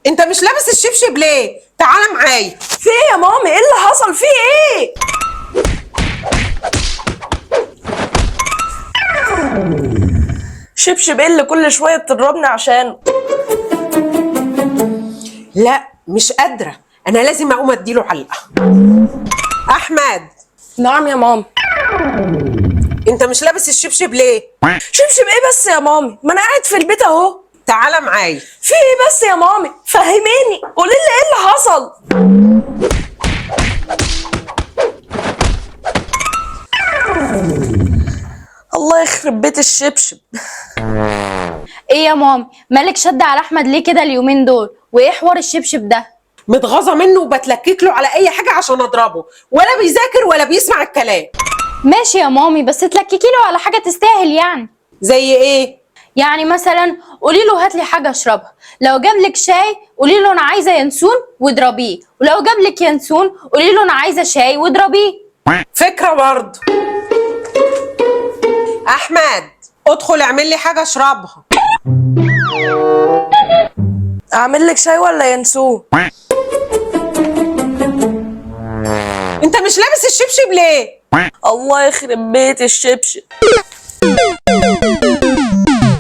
انت مش لابس الشبشب ليه؟ تعالى معايا. في ايه يا مامي؟ ايه اللي حصل؟ في ايه؟ شبشب ايه اللي كل شويه تضربني عشانه؟ لا مش قادرة، انا لازم اقوم اديله علقة. احمد. نعم يا مامي. انت مش لابس الشبشب ليه؟ شبشب ايه بس يا مامي؟ ما انا قاعد في البيت اهو. تعالى معايا. في ايه بس يا مامي؟ فهميني، قولي لي ايه اللي حصل. الله يخرب بيت الشبشب. ايه يا مامي، مالك شد على احمد ليه كده اليومين دول؟ وايه حوار الشبشب ده؟ متغاظة منه وبتلكك له على اي حاجة عشان اضربه، ولا بيذاكر ولا بيسمع الكلام. ماشي يا مامي، بس تلككي له على حاجه تستاهل يعني. زي ايه؟ يعني مثلا قولي له هات لي حاجه اشربها، لو جاب لك شاي قولي له انا عايزه ينسون واضربيه، ولو جاب لك ينسون قولي له انا عايزه شاي واضربيه. فكرة برضه. احمد ادخل اعمل لي حاجة اشربها. اعمل لك شاي ولا ينسوه؟ انت مش لابس الشبشب ليه؟ الله يخرب بيت الشبشب.